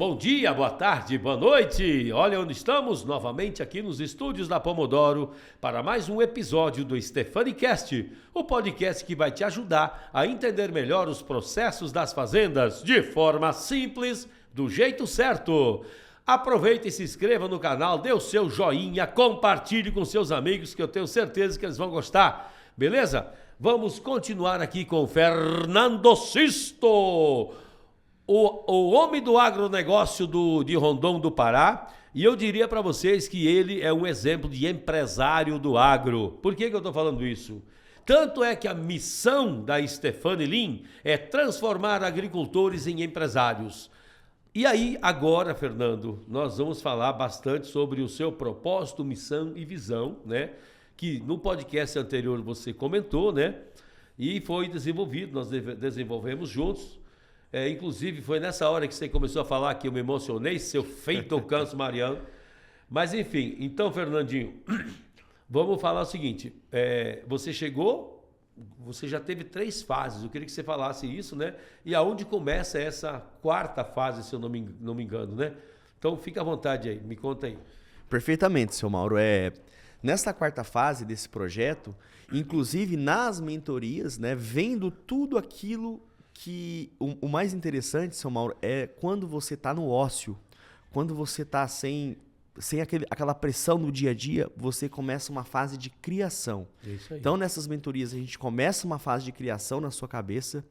bom dia, boa tarde, boa noite. Olha onde estamos, novamente aqui nos estúdios da Pomodoro para mais um episódio do StefaniCast, o podcast que vai te ajudar a entender melhor os processos das fazendas de forma simples, do jeito certo. Aproveite e se inscreva no canal, dê o seu joinha, compartilhe com seus amigos que eu tenho certeza que eles vão gostar, beleza? Vamos continuar aqui com o Fernando Sisto, o homem do agronegócio de Rondon do Pará, e eu diria para vocês que ele é um exemplo de empresário do agro. Por que eu estou falando isso? Tanto é que a missão da Stefani Lean é transformar agricultores em empresários. E aí, agora, Fernando, nós vamos falar bastante sobre o seu propósito, missão e visão, né? Que no podcast anterior você comentou, né? E foi desenvolvido, nós desenvolvemos juntos. Inclusive, foi nessa hora que você começou a falar que eu me emocionei, seu feito canso Mariano. Mas, enfim, então, Fernandinho, vamos falar o seguinte. Você chegou, você já teve 3 fases, eu queria que você falasse isso, né? E aonde começa essa 4ª fase, se eu não me engano, né? Então, fica à vontade aí, me conta aí. Perfeitamente, seu Mauro. Nesta 4ª fase desse projeto, inclusive nas mentorias, né, vendo tudo aquilo que o mais interessante, seu Mauro, é quando você está no ócio, quando você está sem aquela pressão no dia a dia, você começa uma fase de criação. Isso aí. Então, nessas mentorias, a gente começa uma fase de criação na sua cabeça.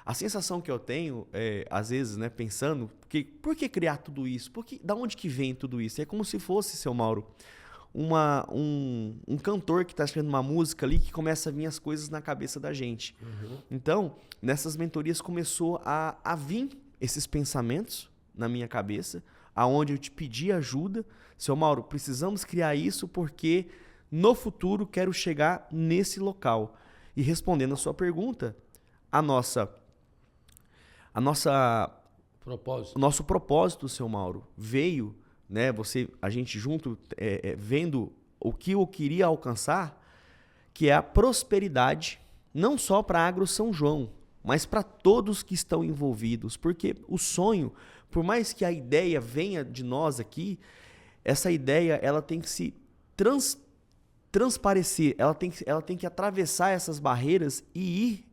A sensação que eu tenho, às vezes, né, pensando, por que criar tudo isso? Da onde que vem tudo isso? É como se fosse, seu Mauro, um cantor que está escrevendo uma música ali que começa a vir as coisas na cabeça da gente. Uhum. Então, nessas mentorias começou a vir esses pensamentos na minha cabeça, aonde eu te pedi ajuda. Seu Mauro, precisamos criar isso porque no futuro quero chegar nesse local. E respondendo a sua pergunta, o nosso propósito, seu Mauro, veio, né, a gente junto vendo o que eu queria alcançar, que é a prosperidade, não só para a Agro São João, mas para todos que estão envolvidos, porque o sonho, por mais que a ideia venha de nós aqui, essa ideia ela tem que se transparecer, ela tem que atravessar essas barreiras e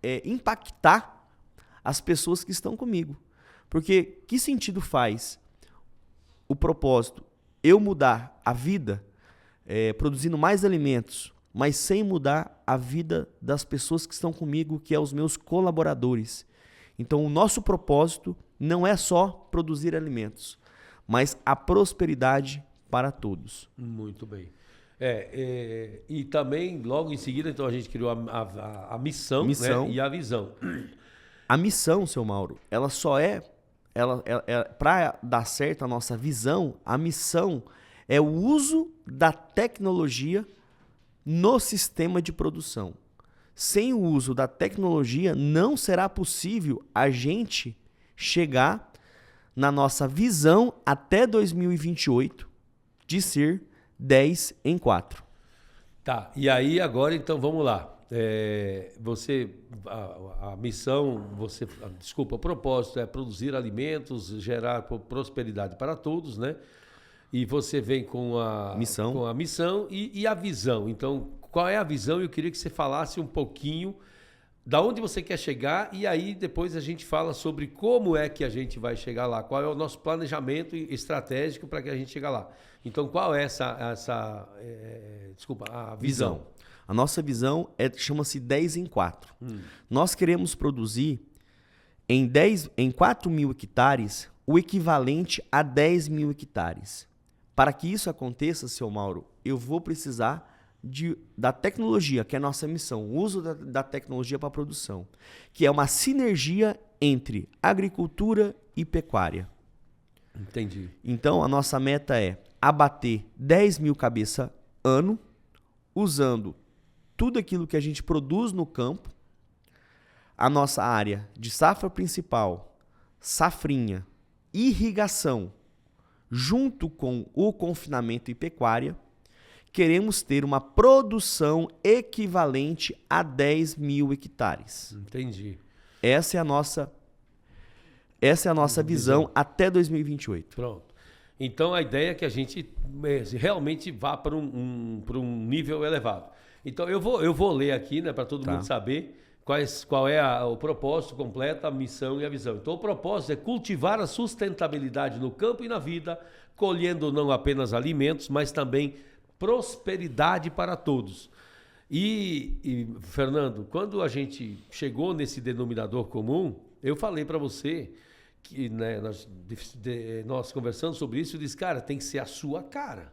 ir impactar as pessoas que estão comigo. Porque que sentido faz o propósito, eu mudar a vida, produzindo mais alimentos, mas sem mudar a vida das pessoas que estão comigo, que é os meus colaboradores. Então, o nosso propósito não é só produzir alimentos, mas a prosperidade para todos. Muito bem. E também, logo em seguida, então, a gente criou a missão, né, e a visão. A missão, seu Mauro, ela só para dar certo a nossa visão, a missão é o uso da tecnologia no sistema de produção. Sem o uso da tecnologia, não será possível a gente chegar na nossa visão até 2028 de ser 10 em 4. Tá, e aí agora então vamos lá. A missão, o propósito é produzir alimentos, gerar prosperidade para todos, né? E você vem com a missão e a visão. Então, qual é a visão? Eu queria que você falasse um pouquinho da onde você quer chegar e aí depois a gente fala sobre como é que a gente vai chegar lá, qual é o nosso planejamento estratégico para que a gente chegue lá. Então, qual é a visão? A nossa visão chama-se 10 em 4. Nós queremos produzir em 4.000 hectares o equivalente a 10.000 hectares. Para que isso aconteça, seu Mauro, eu vou precisar da tecnologia, que é a nossa missão, o uso da tecnologia para a produção, que é uma sinergia entre agricultura e pecuária. Entendi. Então, a nossa meta é abater 10.000 cabeças ano, usando tudo aquilo que a gente produz no campo, a nossa área de safra principal, safrinha, irrigação, junto com o confinamento e pecuária, queremos ter uma produção equivalente a 10.000 hectares. Entendi. Essa é a nossa Essa é a nossa visão até 2028. Pronto. Então, a ideia é que a gente realmente vá para um nível elevado. Então, eu vou ler aqui, né, para todo mundo saber qual é o propósito completo, a missão e a visão. Então, o propósito é cultivar a sustentabilidade no campo e na vida, colhendo não apenas alimentos, mas também prosperidade para todos. E Fernando, quando a gente chegou nesse denominador comum, eu falei para você que, né, nós conversando sobre isso, eu disse, cara, tem que ser a sua cara.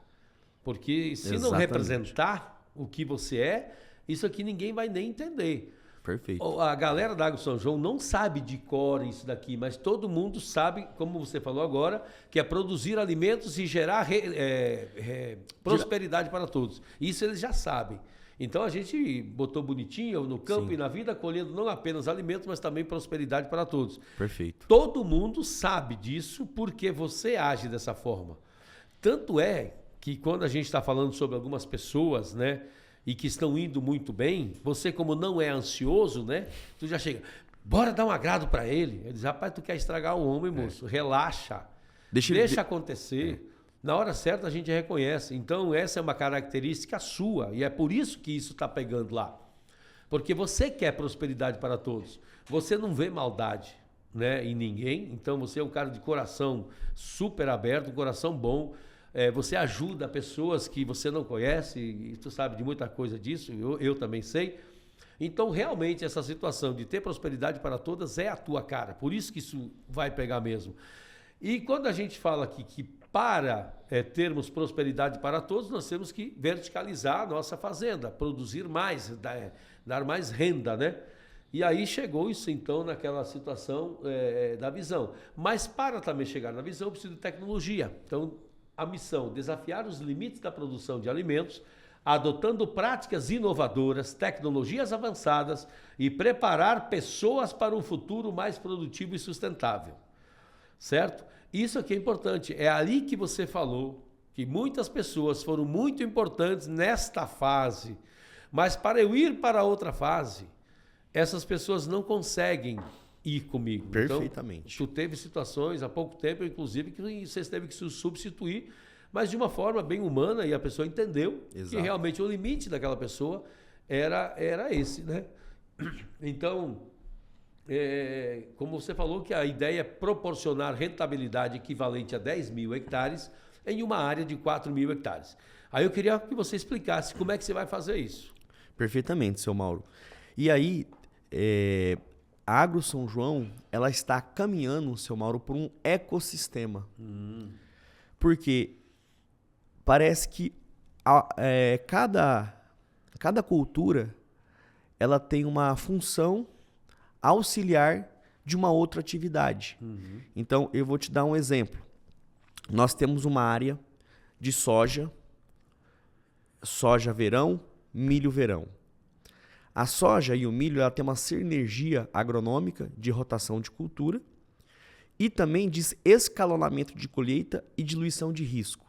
Porque se não representar o que você é, isso aqui ninguém vai nem entender. Perfeito. A galera da Agro São João não sabe de cor isso daqui, mas todo mundo sabe, como você falou agora, que é produzir alimentos e gerar prosperidade para todos. Isso eles já sabem. Então a gente botou bonitinho no campo e na vida, colhendo não apenas alimentos, mas também prosperidade para todos. Perfeito. Todo mundo sabe disso porque você age dessa forma. Tanto é que quando a gente está falando sobre algumas pessoas, né, e que estão indo muito bem, você como não é ansioso, né, tu já chega, bora dar um agrado para ele. Ele diz, rapaz, tu quer estragar o homem, moço, relaxa, deixa acontecer. Na hora certa a gente reconhece. Então essa é uma característica sua e é por isso que isso está pegando lá. Porque você quer prosperidade para todos. Você não vê maldade, né, em ninguém. Então você é um cara de coração super aberto, um coração bom. Você ajuda pessoas que você não conhece e tu sabe de muita coisa disso. Eu também sei. Então realmente essa situação de ter prosperidade para todas é a tua cara. Por isso que isso vai pegar mesmo. E quando a gente fala aqui que para termos prosperidade para todos, nós temos que verticalizar a nossa fazenda, produzir mais, dar mais renda, né? E aí chegou isso, então, naquela situação da visão. Mas para também chegar na visão, precisa de tecnologia. Então, a missão, desafiar os limites da produção de alimentos, adotando práticas inovadoras, tecnologias avançadas e preparar pessoas para um futuro mais produtivo e sustentável. Certo? Isso aqui é importante. É ali que você falou que muitas pessoas foram muito importantes nesta fase, mas para eu ir para outra fase, essas pessoas não conseguem ir comigo. Perfeitamente. Então, tu teve situações há pouco tempo, inclusive, que você teve que se substituir, mas de uma forma bem humana e a pessoa entendeu que realmente o limite daquela pessoa era esse, né? Então, como você falou, que a ideia é proporcionar rentabilidade equivalente a 10 mil hectares em uma área de 4 mil hectares. Aí eu queria que você explicasse como é que você vai fazer isso. Perfeitamente, seu Mauro. E aí, a Agro São João, ela está caminhando, seu Mauro, por um ecossistema. Porque parece que cada cultura ela tem uma função auxiliar de uma outra atividade. Então, eu vou te dar um exemplo. Nós temos uma área de soja verão, milho verão. A soja e o milho ela tem uma sinergia agronômica de rotação de cultura e também de escalonamento de colheita e diluição de risco.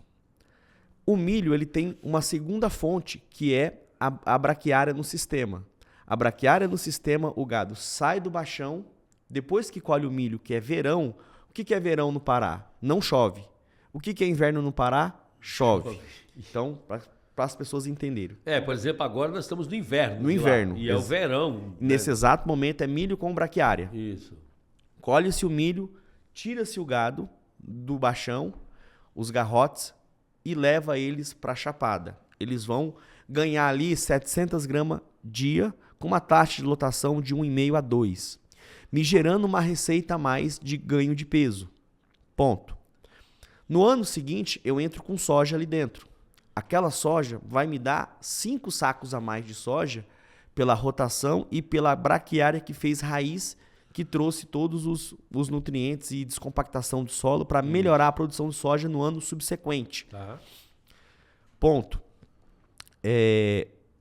O milho ele tem uma segunda fonte, que é a braquiária no sistema. A braquiária no sistema, o gado sai do baixão, depois que colhe o milho, que é verão. O que é verão no Pará? Não chove. O que é inverno no Pará? Chove. Então, para as pessoas entenderem. Por exemplo, agora nós estamos no inverno. No inverno. E é o verão. Nesse exato momento é milho com braquiária. Isso. Colhe-se o milho, tira-se o gado do baixão, os garrotes, e leva eles para a chapada. Eles vão ganhar ali 700 gramas dia, com uma taxa de lotação de 1,5 a 2, me gerando uma receita a mais de ganho de peso. Ponto. No ano seguinte, eu entro com soja ali dentro. Aquela soja vai me dar 5 sacos a mais de soja pela rotação e pela braquiária que fez raiz, que trouxe todos os nutrientes e descompactação do solo para melhorar a produção de soja no ano subsequente. Tá. Ponto.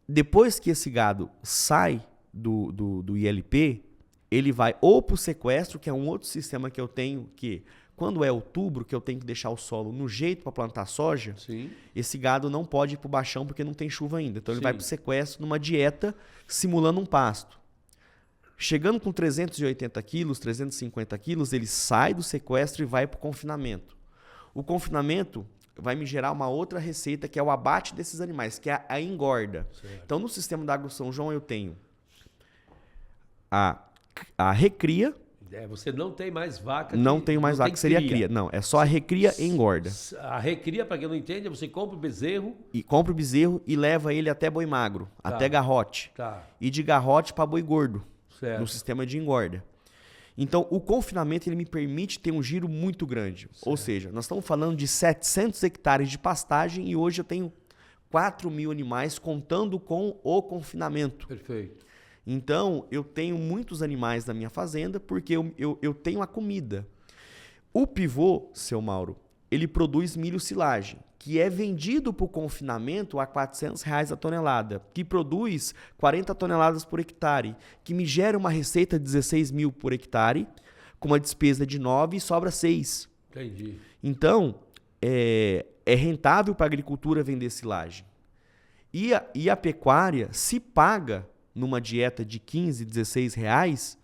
Depois que esse gado sai do ILP, ele vai ou para o sequestro, que é um outro sistema que eu tenho, que quando é outubro, que eu tenho que deixar o solo no jeito para plantar soja, Sim. esse gado não pode ir para o baixão porque não tem chuva ainda. Então ele Sim. vai para o sequestro numa dieta simulando um pasto. Chegando com 380 quilos, 350 quilos, ele sai do sequestro e vai para o confinamento. O confinamento vai me gerar uma outra receita, que é o abate desses animais, que é a engorda. Certo. Então, no sistema da Agro São João, eu tenho a recria. Você não tem mais vaca. Não tenho mais vaca, que seria a cria. Não, é só a recria e engorda. A recria, para quem não entende, você compra o bezerro. E compra o bezerro e leva ele até boi magro, até garrote. Tá. E de garrote para boi gordo, Certo. no sistema de engorda. Então, o confinamento ele me permite ter um giro muito grande. Certo. Ou seja, nós estamos falando de 700 hectares de pastagem e hoje eu tenho 4.000 animais contando com o confinamento. Perfeito. Então, eu tenho muitos animais na minha fazenda porque eu tenho a comida. O pivô, seu Mauro, ele produz milho silagem, que é vendido para o confinamento a R$400 a tonelada, que produz 40 toneladas por hectare, que me gera uma receita de 16 mil por hectare, com uma despesa de 9 e sobra 6. Entendi. Então, é rentável para a agricultura vender silagem. E a pecuária se paga numa dieta de 15, 16 reais,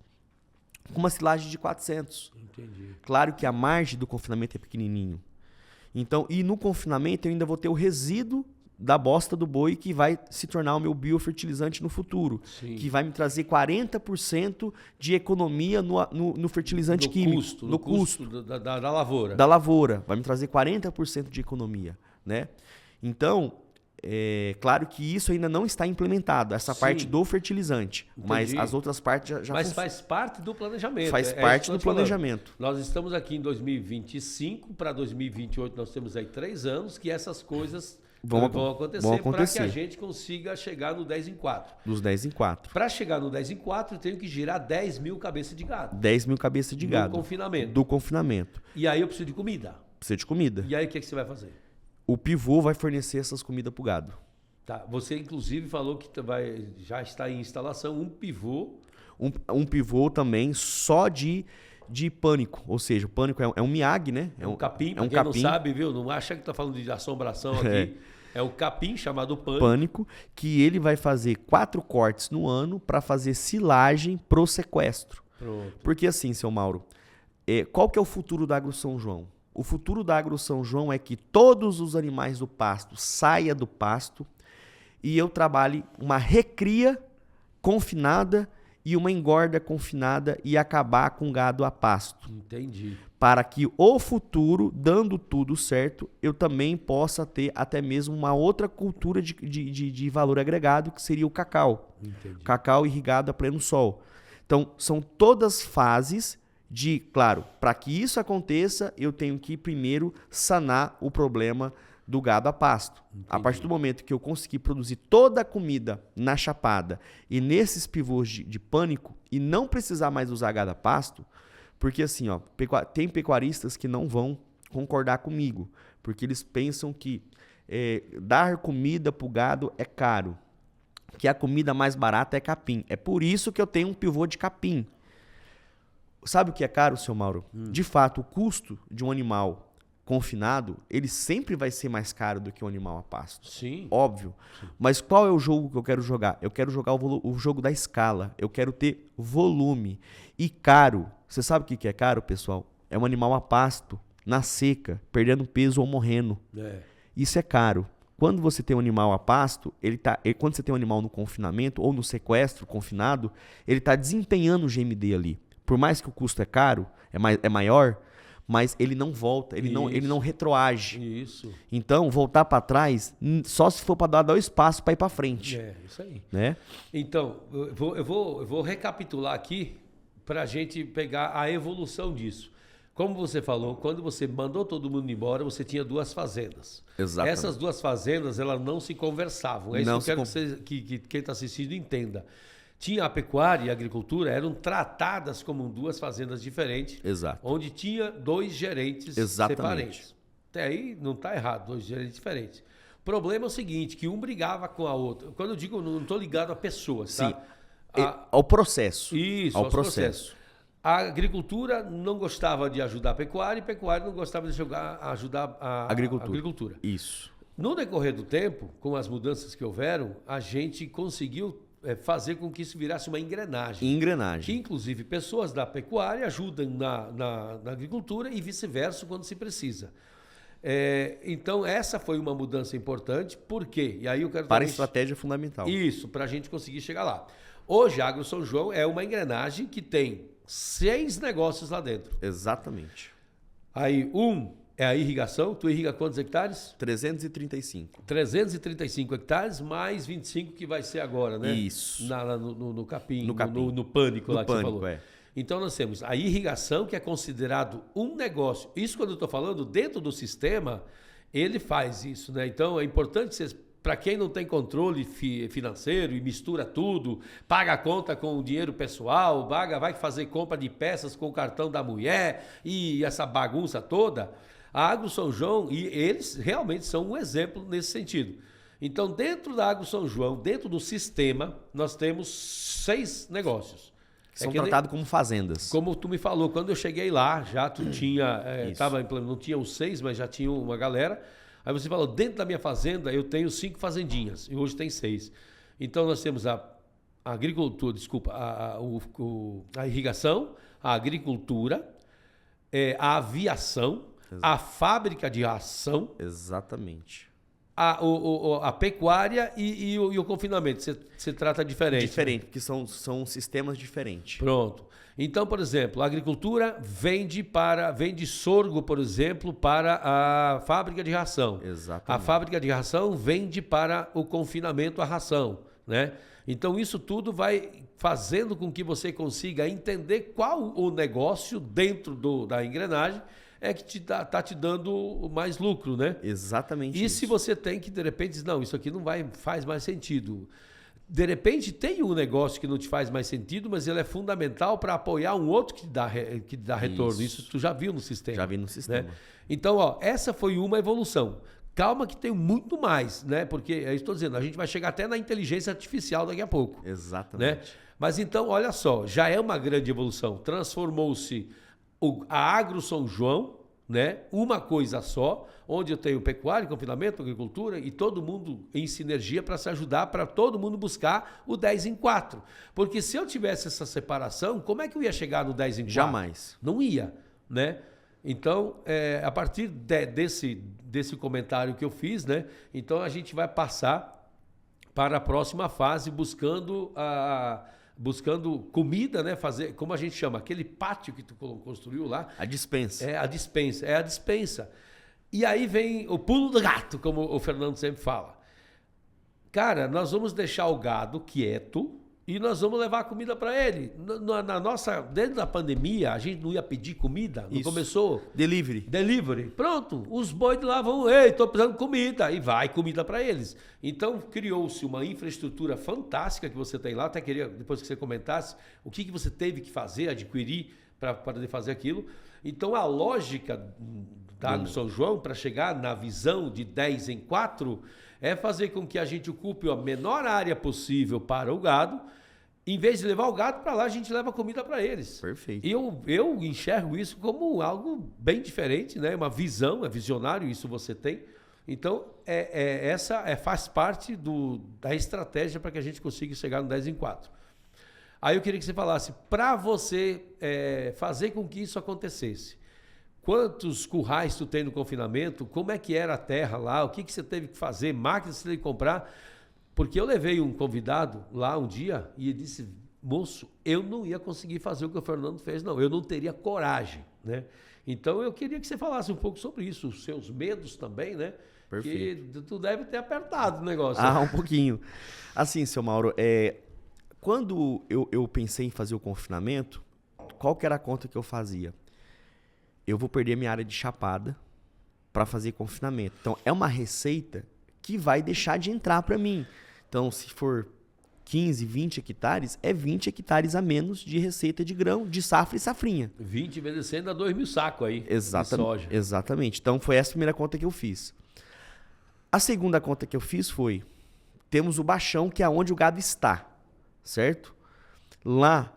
com uma silagem de 400. Entendi. Claro que a margem do confinamento é pequenininho. Então, e no confinamento eu ainda vou ter o resíduo da bosta do boi que vai se tornar o meu biofertilizante no futuro. Sim. Que vai me trazer 40% de economia no fertilizante químico. No custo da lavoura. Da lavoura. Vai me trazer 40% de economia, né? Então, claro que isso ainda não está implementado, essa parte do fertilizante. Entendi. Mas as outras partes já Mas faz parte do planejamento. Faz parte do planejamento. Nós estamos aqui em 2025, para 2028 nós temos aí 3 anos que essas coisas vão acontecer para que a gente consiga chegar no 10 em 4. Dos 10 em 4. Para chegar no 10 em 4, eu tenho que girar 10 mil cabeças de gado. 10 mil cabeças de gado. Do confinamento. E aí eu preciso de comida. Precisa de comida. E aí o que você vai fazer? O pivô vai fornecer essas comidas para o gado. Tá. Você, inclusive, falou que já está em instalação um pivô. Um pivô também só de pânico. Ou seja, o pânico é um miag, né? É um capim. Para quem não sabe, viu? Não acha que está falando de assombração aqui. É um capim chamado pânico. Pânico, que ele vai fazer 4 cortes no ano para fazer silagem pro sequestro. Pronto. Porque assim, seu Mauro, qual que é o futuro da Agro São João? O futuro da Agro São João é que todos os animais do pasto saiam do pasto e eu trabalhe uma recria confinada e uma engorda confinada e acabar com gado a pasto. Entendi. Para que o futuro, dando tudo certo, eu também possa ter até mesmo uma outra cultura de valor agregado, que seria o cacau. Entendi. Cacau irrigado a pleno sol. Então, são todas fases claro, para que isso aconteça, eu tenho que primeiro sanar o problema do gado a pasto. Entendi. A partir do momento que eu conseguir produzir toda a comida na chapada e nesses pivôs de pânico e não precisar mais usar gado a pasto, porque assim, ó, tem pecuaristas que não vão concordar comigo, porque eles pensam que dar comida para o gado é caro, que a comida mais barata é capim. É por isso que eu tenho um pivô de capim. Sabe o que é caro, seu Mauro? De fato, o custo de um animal confinado, ele sempre vai ser mais caro do que um animal a pasto. Sim. Óbvio. Sim. Mas qual é o jogo que eu quero jogar? Eu quero jogar o jogo da escala. Eu quero ter volume. E caro. Você sabe o que é caro, pessoal? É um animal a pasto, na seca, perdendo peso ou morrendo. Isso é caro. Quando você tem um animal a pasto, quando você tem um animal no confinamento ou no sequestro confinado, ele está desempenhando o GMD ali. Por mais que o custo é caro, é maior, mas ele não volta, ele não retroage. Isso. Então, voltar para trás, só se for para dar 2 passos para ir para frente. Isso aí. Né? Então, eu vou recapitular aqui para a gente pegar a evolução disso. Como você falou, quando você mandou todo mundo embora, você tinha 2 fazendas. Exatamente. Essas 2 fazendas, elas não se conversavam. É isso que eu quero que quem está assistindo entenda. Tinha a pecuária e a agricultura, eram tratadas como 2 fazendas diferentes. Exato. Onde tinha 2 gerentes separados. Até aí não está errado, 2 gerentes diferentes. O problema é o seguinte, que um brigava com a outra. Quando eu digo, não estou ligado a pessoas, tá? Sim. Ao processo. Isso, ao processo. A agricultura não gostava de ajudar a pecuária e a pecuária não gostava de ajudar a agricultura. Isso. No decorrer do tempo, com as mudanças que houveram, a gente conseguiu fazer com que isso virasse uma engrenagem. Que, Engrenagem. inclusive, pessoas da pecuária ajudam na agricultura e vice-versa quando se precisa. Então, essa foi uma mudança importante. Por quê? E aí eu quero Para a estratégia fundamental. Isso, para a gente conseguir chegar lá. Hoje, a Agro São João é uma engrenagem que tem 6 negócios lá dentro. Exatamente. Aí, é a irrigação. Tu irriga quantos hectares? 335. 335 hectares, mais 25 que vai ser agora, né? Isso. No capim, No capim. no pânico No lá que pânico, você falou. é. Então, nós temos a irrigação, que é considerado um negócio. Isso, quando eu estou falando, dentro do sistema, ele faz isso, né? Então, é importante vocês... Para quem não tem controle financeiro e mistura tudo, paga a conta com o dinheiro pessoal, vai fazer compra de peças com o cartão da mulher e essa bagunça toda, a Agro São João, e eles realmente são um exemplo nesse sentido. Então, dentro da Agro São João, dentro do sistema, nós temos 6 negócios. São tratados como fazendas. Como tu me falou, quando eu cheguei lá, já tu tinha, não tinha os 6, mas já tinha uma galera. Aí você falou, dentro da minha fazenda eu tenho 5 fazendinhas, e hoje tem 6. Então nós temos a agricultura, desculpa, a irrigação, a agricultura, a aviação, a fábrica de ração, Exatamente. a pecuária e o confinamento. Você trata diferente. Diferente, porque são sistemas diferentes. Pronto. Então, por exemplo, a agricultura vende sorgo, por exemplo, para a fábrica de ração. Exatamente. A fábrica de ração vende para o confinamento a ração, né? Então, isso tudo vai fazendo com que você consiga entender qual o negócio dentro da engrenagem que tá te dando mais lucro, né? Exatamente. E isso. se você tem que, de repente, dizer, não, isso aqui não faz mais sentido. De repente, tem um negócio que não te faz mais sentido, mas ele é fundamental para apoiar um outro que dá retorno. Isso tu já viu no sistema. Já vi no sistema. Né? Então, essa foi uma evolução. Calma que tem muito mais, né? Porque, estou dizendo, a gente vai chegar até na inteligência artificial daqui a pouco. Exatamente. Né? Mas então, olha só, já é uma grande evolução. Transformou-se a Agro São João, né? Uma coisa só, onde eu tenho pecuária, confinamento, agricultura e todo mundo em sinergia para se ajudar, para todo mundo buscar o 10 em 4. Porque se eu tivesse essa separação, como é que eu ia chegar no 10 em 4? Jamais. Não ia, né? Então, a partir desse comentário que eu fiz, né? Então a gente vai passar para a próxima fase buscando comida, né? Fazer, como a gente chama, aquele pátio que tu construiu lá. A dispensa. É a dispensa. E aí vem o pulo do gato, como o Fernando sempre fala. Cara, nós vamos deixar o gado quieto e nós vamos levar a comida para ele. Dentro da pandemia, a gente não ia pedir comida, não começou? Delivery. Pronto, os bois de lá vão, estou precisando de comida, e vai comida para eles. Então, criou-se uma infraestrutura fantástica que você tem lá, até queria, depois que você comentasse, o que você teve que fazer, adquirir para poder fazer aquilo. Então, a lógica da Agro São João, para chegar na visão de 10 em 4, é fazer com que a gente ocupe a menor área possível para o gado. Em vez de levar o gado para lá, a gente leva comida para eles. Perfeito. E eu enxergo isso como algo bem diferente, né? Uma visão, é visionário, isso você tem. Então, faz parte da estratégia para que a gente consiga chegar no 10 em 4. Aí eu queria que você falasse, para você fazer com que isso acontecesse, quantos currais tu tem no confinamento, como é que era a terra lá, o que você teve que fazer, máquinas você teve que comprar? Porque eu levei um convidado lá um dia e ele disse, moço, eu não ia conseguir fazer o que o Fernando fez, não, eu não teria coragem, né? Então eu queria que você falasse um pouco sobre isso, os seus medos também, né? Perfeito. Que tu deve ter apertado o negócio. Um pouquinho. Assim, seu Mauro, quando eu pensei em fazer o confinamento, qual que era a conta que eu fazia? Eu vou perder minha área de chapada para fazer confinamento. Então, é uma receita que vai deixar de entrar para mim. Então, se for 15, 20 hectares, é 20 hectares a menos de receita de grão, de safra e safrinha. 20 vezes 100 dá 2.000 sacos aí de soja. Exatamente. Então, foi essa a primeira conta que eu fiz. A segunda conta que eu fiz foi, temos o baixão, que é onde o gado está, certo? Lá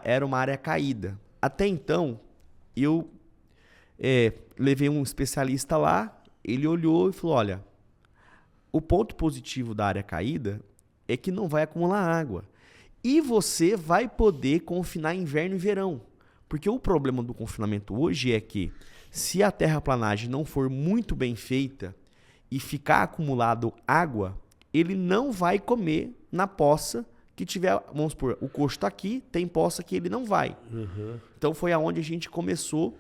era uma área caída. Até então, eu levei um especialista lá, ele olhou e falou, olha, o ponto positivo da área caída é que não vai acumular água. E você vai poder confinar inverno e verão. Porque o problema do confinamento hoje é que se a terraplanagem não for muito bem feita e ficar acumulado água, ele não vai comer na poça que tiver, vamos supor, o coxo está aqui, tem poça que ele não vai. Então foi aonde a gente começou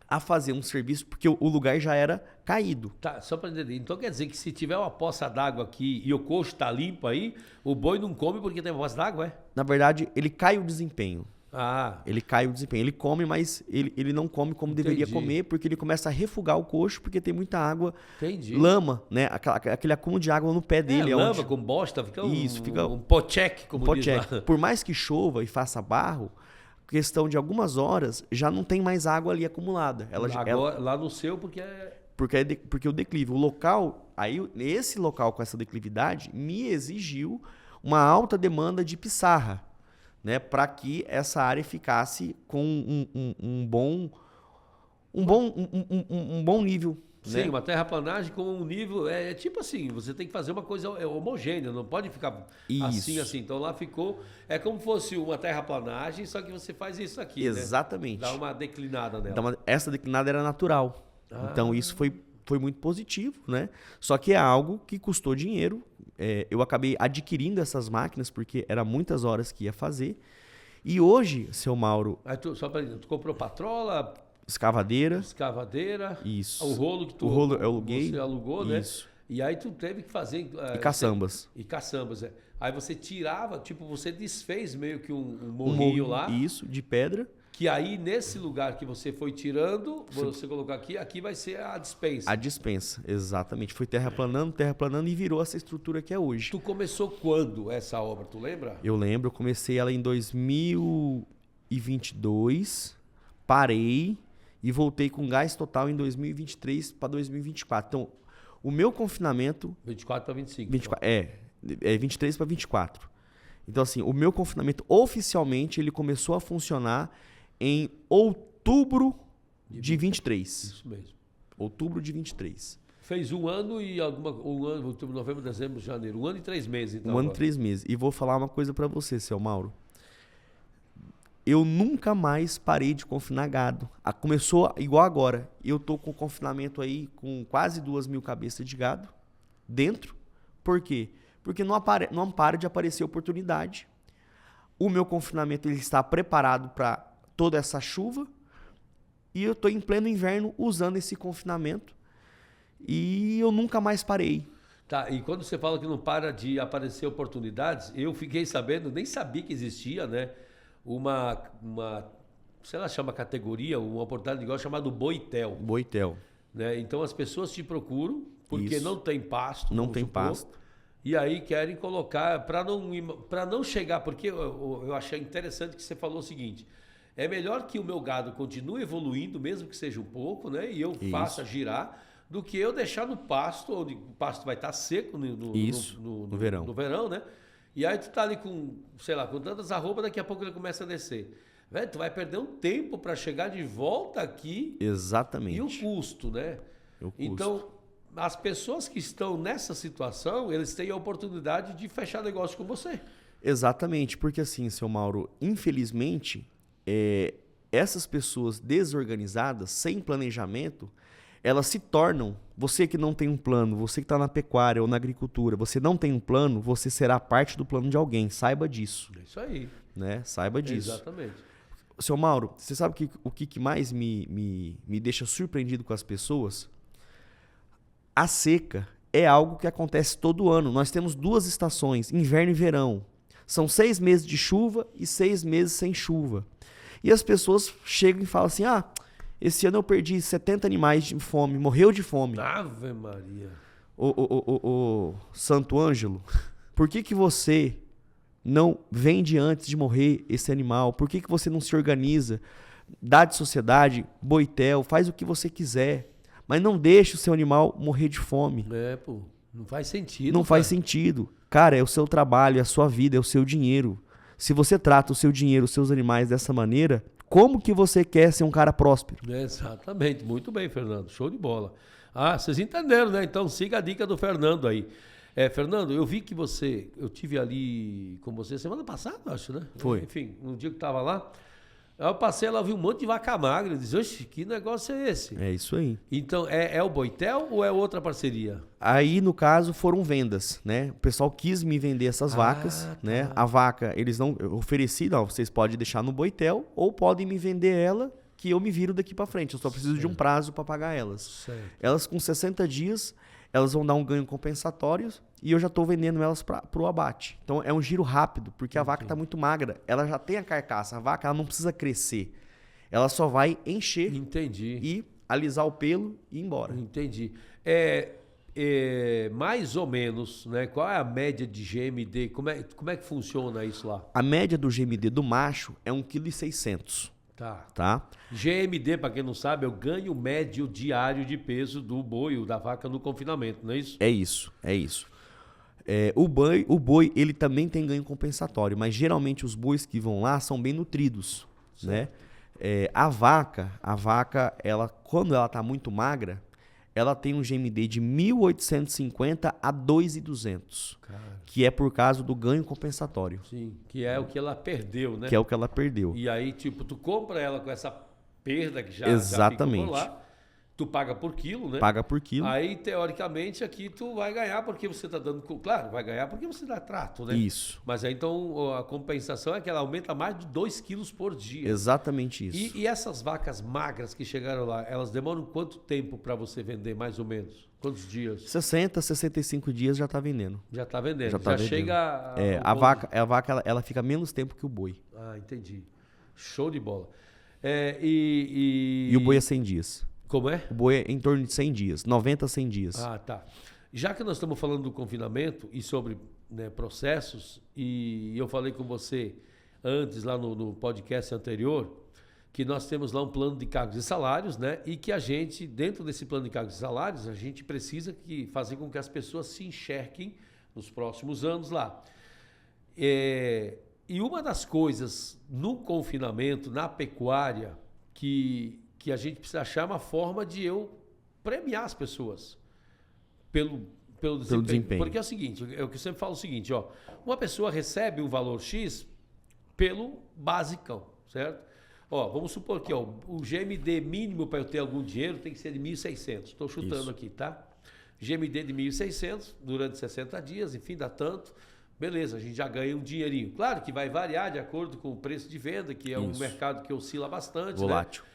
a fazer um serviço, porque o lugar já era caído. Tá, só para entender. Então quer dizer que se tiver uma poça d'água aqui e o coxo tá limpo aí, o boi não come porque tem uma poça d'água, é? Na verdade, ele cai o desempenho. Ah, Ele cai o desempenho. Ele come, mas ele não come como deveria Entendi. comer, porque ele começa a refugar o coxo, porque tem muita água, entendi. lama, né? Aquele acúmulo de água no pé dele. lama onde... com bosta, fica Isso, fica um pocheque, como diz Pocheck. lá. Por mais que chova e faça barro, questão de algumas horas, já não tem mais água ali acumulada. Agora, lá no seu, porque é... Porque o declive, o local, aí esse local com essa declividade me exigiu uma alta demanda de pissarra, né, para que essa área ficasse com um bom nível. Sim, Né? uma terraplanagem com um nível... É tipo assim, você tem que fazer uma coisa homogênea, não pode ficar Isso. assim. Então lá ficou... É como se fosse uma terraplanagem, só que você faz isso aqui, Exatamente. né? Dá uma declinada nela. Então, essa declinada era natural. Então isso foi muito positivo, né? Só que é algo que custou dinheiro. Eu acabei adquirindo essas máquinas porque era muitas horas que ia fazer. E hoje, seu Mauro, Aí tu comprou patrola, escavadeira, isso. isso. O rolo que O rolo eu aluguei. você alugou, né? Isso. E aí tu teve que fazer... E caçambas. E caçambas, é. Aí você tirava, tipo, você desfez meio que um Um morrinho lá. Isso, de pedra. Que aí, nesse lugar que você foi tirando, você colocou aqui vai ser a dispensa. A dispensa, exatamente. Foi terraplanando e virou essa estrutura que é hoje. Tu começou quando essa obra, tu lembra? Eu lembro, eu comecei ela em 2022, parei e voltei com gás total em 2023 para 2024. Então, o meu confinamento... 24 para 25. 24, é 23 para 24. Então, assim, o meu confinamento, oficialmente, ele começou a funcionar em outubro de 23. Isso mesmo. Outubro de 23. Fez um ano e outubro, novembro, dezembro, janeiro. 1 ano e 3 meses, então. 1 ano e agora. 3 meses. E vou falar uma coisa para você, seu Mauro. Eu nunca mais parei de confinar gado. Começou igual agora. Eu tô com confinamento aí com quase 2.000 cabeças de gado dentro. Por quê? Porque não para de aparecer oportunidade. O meu confinamento ele está preparado para toda essa chuva. E eu estou em pleno inverno usando esse confinamento. E eu nunca mais parei. Tá, e quando você fala que não para de aparecer oportunidades, eu fiquei sabendo, nem sabia que existia, né? Uma sei lá, chama categoria, uma oportunidade de negócio chamado Boitel. Boitel. Né? Então as pessoas te procuram porque Isso. não tem pasto. Não vamos tem supor, pasto. E aí querem colocar, para não chegar, porque eu achei interessante que você falou o seguinte, é melhor que o meu gado continue evoluindo, mesmo que seja um pouco, né? E eu faça girar, do que eu deixar no pasto, onde o pasto vai estar seco no verão. No verão, né? E aí tu tá ali com, sei lá, com tantas arrobas, daqui a pouco ele começa a descer. Velho, tu vai perder um tempo para chegar de volta aqui. Exatamente. E o custo, né? O custo. Então, as pessoas que estão nessa situação, eles têm a oportunidade de fechar negócio com você. Exatamente, porque assim, seu Mauro, infelizmente, essas pessoas desorganizadas, sem planejamento, elas se tornam, você que não tem um plano, você que está na pecuária ou na agricultura, você não tem um plano, você será parte do plano de alguém, saiba disso. É isso aí. Né? Saiba disso. Exatamente. Seu Mauro, você sabe o que mais me deixa surpreendido com as pessoas? A seca é algo que acontece todo ano. Nós temos 2 estações, inverno e verão. São 6 meses de chuva e 6 meses sem chuva. E as pessoas chegam e falam assim, esse ano eu perdi 70 animais de fome, morreu de fome. Ave Maria. Ô Santo Ângelo, por que você não vende antes de morrer esse animal? Por que você não se organiza? Dá de sociedade, Boitel, faz o que você quiser. Mas não deixe o seu animal morrer de fome. Não faz sentido. Não faz sentido. Cara, é o seu trabalho, é a sua vida, é o seu dinheiro. Se você trata o seu dinheiro, os seus animais dessa maneira, como que você quer ser um cara próspero? Exatamente. Muito bem, Fernando. Show de bola. Vocês entenderam, né? Então siga a dica do Fernando aí. Fernando, eu vi que eu tive ali com você semana passada, acho, né? Foi. Enfim, no dia que estava lá, eu passei lá, vi um monte de vaca magra, eu disse, oxe, que negócio é esse? É isso aí. Então, é o Boitel ou é outra parceria? Aí, no caso, foram vendas, né? O pessoal quis me vender essas vacas, tá. né? A vaca, eu ofereci, não, vocês podem deixar no Boitel ou podem me vender ela, que eu me viro daqui para frente. Eu só preciso de um prazo para pagar elas. Certo. Elas com 60 dias, elas vão dar um ganho compensatório e eu já estou vendendo elas para o abate. Então, é um giro rápido, porque a vaca está muito magra. Ela já tem a carcaça. A vaca ela não precisa crescer. Ela só vai encher Entendi. e alisar o pelo e ir embora. Entendi. Mais ou menos, né? Qual é a média de GMD? Como é que funciona isso lá? A média do GMD do macho é 1,6 kg. Tá? GMD, para quem não sabe, é o ganho médio diário de peso do boi ou da vaca no confinamento, não é isso? É isso. O boi, ele também tem ganho compensatório, mas geralmente os bois que vão lá são bem nutridos, né? A vaca, ela, quando ela tá muito magra, ela tem um GMD de 1.850 a 2.200, que é por causa do ganho compensatório. Sim, que é o que ela perdeu, né? Que é o que ela perdeu. E aí, tipo, tu compra ela com essa perda que já Exatamente. ficou lá, tu paga por quilo, né? Paga por quilo. Aí, teoricamente, aqui tu vai ganhar porque você tá dando... Claro, vai ganhar porque você dá trato, né? Isso. Mas aí, então, a compensação é que ela aumenta mais de 2 quilos por dia. Exatamente isso. E essas vacas magras que chegaram lá, elas demoram quanto tempo para você vender, mais ou menos? Quantos dias? 60, 65 dias já tá vendendo. Já tá vendendo. Já tá vendendo. Chega... A vaca ela fica menos tempo que o boi. Ah, entendi. Show de bola. E o boi é 100 dias. Como é? O boi é em torno de 100 dias, 90 a 100 dias. Ah, tá. Já que nós estamos falando do confinamento e sobre, né, processos, e eu falei com você antes, lá no podcast anterior, que nós temos lá um plano de cargos e salários, né? E que a gente, dentro desse plano de cargos e salários, a gente precisa fazer com que as pessoas se enxerguem nos próximos anos lá. E uma das coisas no confinamento, na pecuária, que a gente precisa achar uma forma de eu premiar as pessoas pelo desempenho. Porque é o seguinte, é o que eu sempre falo o seguinte, ó, uma pessoa recebe um valor X pelo basicão, certo? Ó, vamos supor que o GMD mínimo para eu ter algum dinheiro tem que ser de 1.600. Estou chutando aqui, tá? GMD de 1.600 durante 60 dias, enfim, dá tanto. Beleza, a gente já ganha um dinheirinho. Claro que vai variar de acordo com o preço de venda, que é um mercado que oscila bastante, volátil. Né?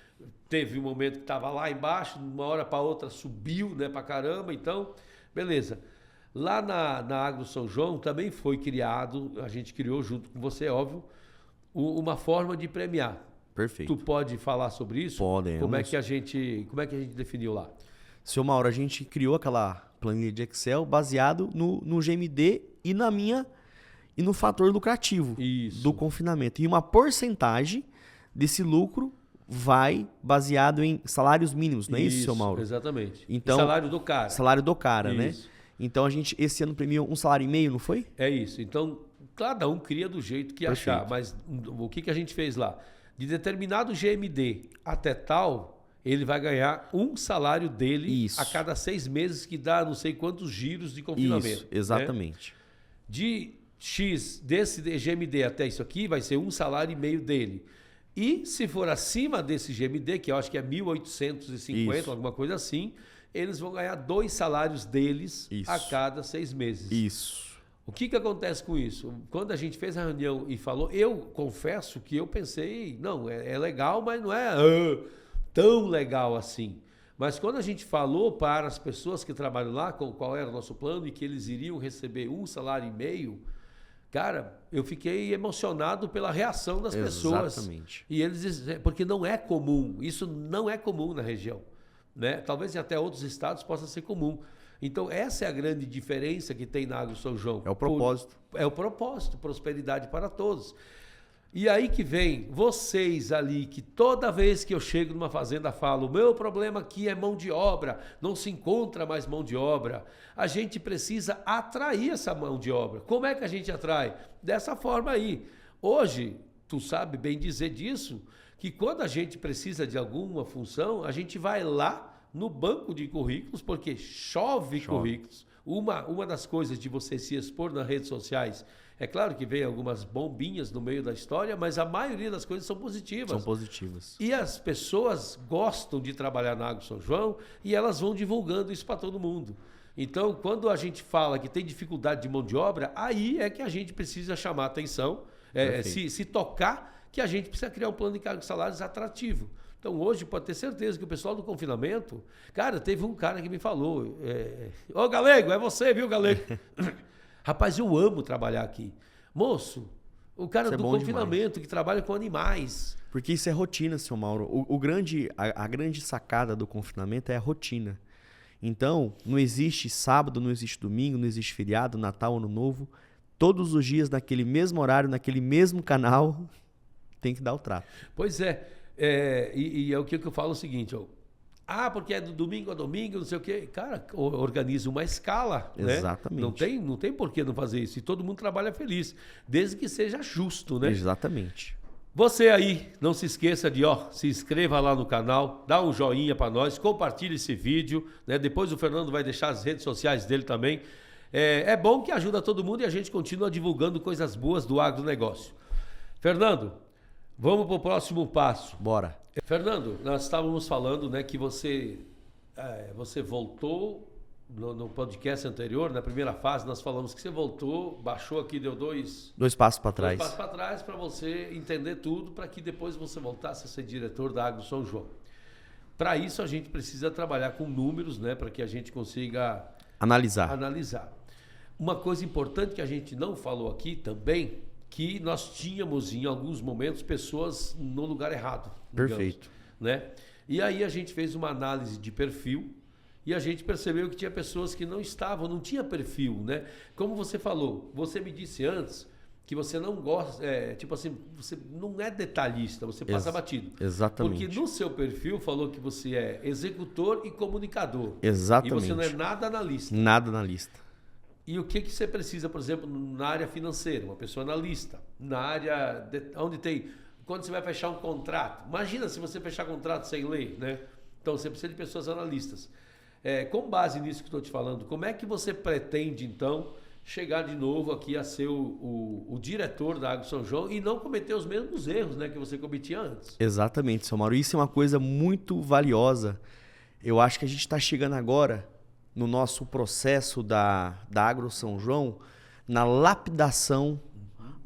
Teve um momento que estava lá embaixo, de uma hora para outra subiu, né, para caramba, então, beleza. Lá na Agro São João também foi criado, a gente criou junto com você, óbvio, uma forma de premiar. Perfeito. Tu pode falar sobre isso? Podemos. Como é que a gente definiu lá? Seu Mauro, a gente criou aquela planilha de Excel baseado no GMD e no fator lucrativo do confinamento. E uma porcentagem desse lucro vai baseado em salários mínimos, não é isso, seu Mauro? Exatamente. Então, salário do cara. Salário do cara, isso. Né? Então a gente esse ano premiou 1,5 salário, não foi? É isso. Então, cada um cria do jeito que Perfeito. achar. Mas o que a gente fez lá? De determinado GMD até tal, ele vai ganhar um salário dele a cada 6 meses, que dá não sei quantos giros de confinamento. Isso, exatamente. Né? De X desse GMD até isso aqui, vai ser 1,5 salário dele. E se for acima desse GMD, que eu acho que é 1.850, alguma coisa assim, eles vão ganhar 2 salários deles a cada 6 meses. Isso. O que acontece com isso? Quando a gente fez a reunião e falou, eu confesso que eu pensei, não, é legal, mas não é tão legal assim. Mas quando a gente falou para as pessoas que trabalham lá qual era o nosso plano e que eles iriam receber 1,5 salário, cara, eu fiquei emocionado pela reação das pessoas. Exatamente. E eles dizem, porque não é comum, isso não é comum na região, né? Talvez em até outros estados possa ser comum. Então, essa é a grande diferença que tem na Agro São João. É o propósito. É o propósito, prosperidade para todos. E aí que vem vocês ali, que toda vez que eu chego numa fazenda falo, o meu problema aqui é mão de obra, não se encontra mais mão de obra. A gente precisa atrair essa mão de obra. Como é que a gente atrai? Dessa forma aí. Hoje, tu sabe bem dizer disso, que quando a gente precisa de alguma função, a gente vai lá no banco de currículos, porque chove currículos. Uma das coisas de você se expor nas redes sociais, é claro que vem algumas bombinhas no meio da história, mas a maioria das coisas são positivas. São positivas. E as pessoas gostam de trabalhar na Agro São João e elas vão divulgando isso para todo mundo. Então, quando a gente fala que tem dificuldade de mão de obra, aí é que a gente precisa chamar atenção, se tocar, que a gente precisa criar um plano de cargos e salários atrativo. Então, hoje, pode ter certeza que o pessoal do confinamento... Cara, teve um cara que me falou... Ô, Galego, é você, viu, Galego? Rapaz, eu amo trabalhar aqui. Moço, o cara do confinamento que trabalha com animais. Porque isso é rotina, seu Mauro. A grande sacada do confinamento é a rotina. Então, não existe sábado, não existe domingo, não existe feriado, Natal, Ano Novo. Todos os dias, naquele mesmo horário, naquele mesmo canal, tem que dar o trato. Pois é. E é o que eu falo o seguinte, porque é do domingo a domingo, não sei o quê. Cara, organiza uma escala. Exatamente. Né? Não tem por que não fazer isso. E todo mundo trabalha feliz, desde que seja justo, né? Exatamente. Você aí, não se esqueça de, se inscreva lá no canal, dá um joinha para nós, compartilhe esse vídeo, né? Depois o Fernando vai deixar as redes sociais dele também. É bom que ajuda todo mundo e a gente continua divulgando coisas boas do agronegócio. Fernando, vamos para o próximo passo. Bora. Fernando, nós estávamos falando, né, que você voltou no podcast anterior, na primeira fase, nós falamos que você voltou, baixou aqui, deu dois passos para trás. 2 passos para trás para você entender tudo, para que depois você voltasse a ser diretor da Agro São João. Para isso, a gente precisa trabalhar com números, né, para que a gente consiga analisar. Uma coisa importante que a gente não falou aqui também, que nós tínhamos em alguns momentos pessoas no lugar errado. Perfeito. Digamos, né? E aí a gente fez uma análise de perfil e a gente percebeu que tinha pessoas que não tinha perfil, né? Como você falou, você me disse antes que você não gosta, você não é detalhista, você passa batido. Exatamente. Porque no seu perfil falou que você é executor e comunicador. Exatamente. E você não é nada analista. Nada analista. E o que você precisa, por exemplo, na área financeira? Uma pessoa analista. Na área onde tem... Quando você vai fechar um contrato. Imagina se você fechar contrato sem lei, né? Então, você precisa de pessoas analistas. Com base nisso que estou te falando, como é que você pretende, então, chegar de novo aqui a ser o diretor da Agro São João e não cometer os mesmos erros, né, que você cometia antes? Exatamente, seu Mauro. Isso é uma coisa muito valiosa. Eu acho que a gente está chegando agora... no nosso processo da Agro São João, na lapidação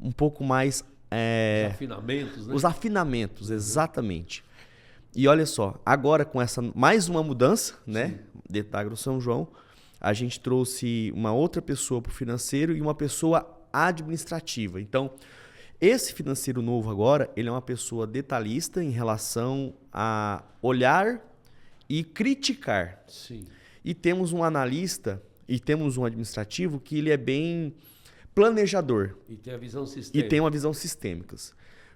um pouco mais... Os afinamentos, né? Os afinamentos, exatamente. E olha só, agora com essa mais uma mudança, né, dentro da Agro São João, a gente trouxe uma outra pessoa para o financeiro e uma pessoa administrativa. Então, esse financeiro novo agora, ele é uma pessoa detalhista em relação a olhar e criticar. Sim. E temos um analista e temos um administrativo que ele é bem planejador. E tem a visão sistêmica. E tem uma visão sistêmica.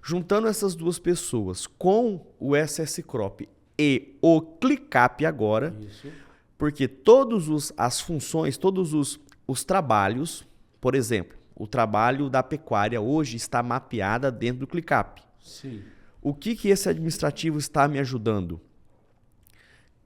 Juntando essas duas pessoas com o SS Crop e o ClickUp agora, Isso. porque todas as funções, todos os trabalhos, por exemplo, o trabalho da pecuária hoje está mapeada dentro do ClickUp. Sim. O que esse administrativo está me ajudando?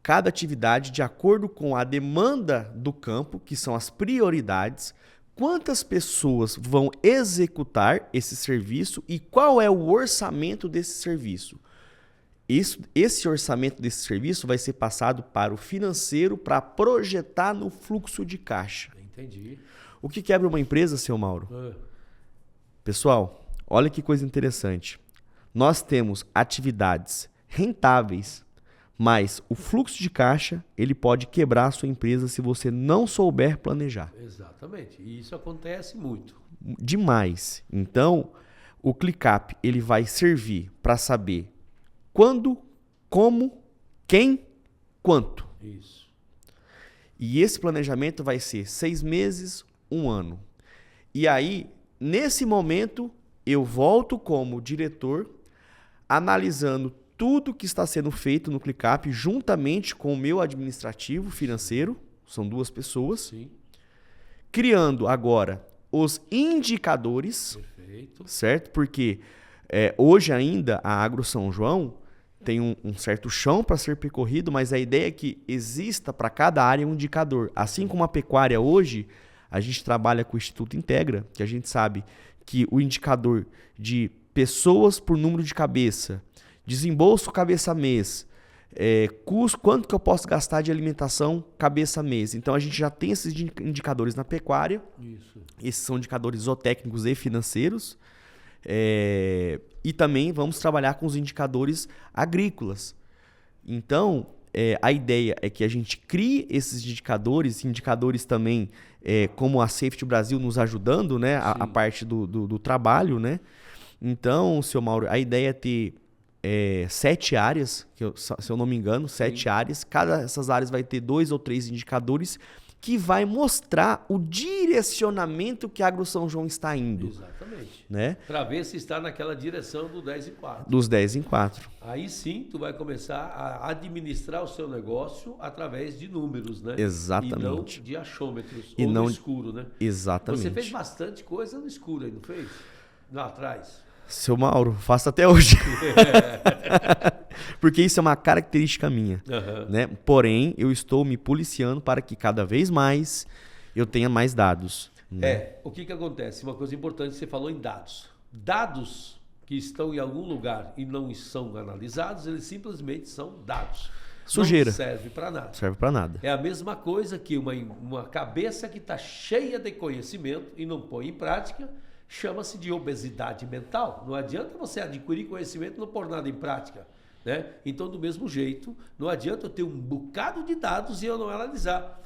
Cada atividade de acordo com a demanda do campo, que são as prioridades, quantas pessoas vão executar esse serviço e qual é o orçamento desse serviço. Esse orçamento desse serviço vai ser passado para o financeiro para projetar no fluxo de caixa. Entendi. O que quebra uma empresa, seu Mauro? Pessoal, olha que coisa interessante. Nós temos atividades rentáveis, mas o fluxo de caixa, ele pode quebrar a sua empresa se você não souber planejar. Exatamente. E isso acontece muito. Demais. Então, o ClickUp, ele vai servir para saber quando, como, quem, quanto. Isso. E esse planejamento vai ser 6 meses, 1 ano. E aí, nesse momento, eu volto como diretor, analisando tudo que está sendo feito no ClickUp juntamente com o meu administrativo financeiro, são 2 pessoas, Sim. Criando agora os indicadores, Perfeito. certo? Porque hoje ainda a Agro São João tem um certo chão para ser percorrido, mas a ideia é que exista para cada área um indicador. Assim como a pecuária hoje, a gente trabalha com o Instituto Integra, que a gente sabe que o indicador de pessoas por número de cabeça, desembolso cabeça mês, custo, quanto que eu posso gastar de alimentação cabeça mês. Então a gente já tem esses indicadores na pecuária. Isso. Esses são indicadores zootécnicos e financeiros. E também vamos trabalhar com os indicadores agrícolas. Então, a ideia é que a gente crie esses indicadores também, como a Safety Brasil nos ajudando, né, a parte do trabalho, né? Então, seu Mauro, a ideia é ter 7 áreas, se eu não me engano, 7 áreas. Cada dessas áreas vai ter 2 ou 3 indicadores que vai mostrar o direcionamento que a Agro São João está indo. Exatamente. Né? Para ver se está naquela direção do 10 em 4. Dos 10 em 4. Aí sim, tu vai começar a administrar o seu negócio através de números, né? Exatamente. E não de achômetros, E ou não no escuro, né? Exatamente. Você fez bastante coisa no escuro aí, não fez? Lá atrás. Seu Mauro, faço até hoje. Porque isso é uma característica minha. Né? Porém, eu estou me policiando para que cada vez mais eu tenha mais dados. Né? O que acontece? Uma coisa importante, você falou em dados. Dados que estão em algum lugar e não são analisados, eles simplesmente são dados. Sujeira. Não serve para nada. Serve para nada. É a mesma coisa que uma cabeça que está cheia de conhecimento e não põe em prática, chama-se de obesidade mental. Não adianta você adquirir conhecimento e não pôr nada em prática. Né? Então, do mesmo jeito, não adianta eu ter um bocado de dados e eu não analisar.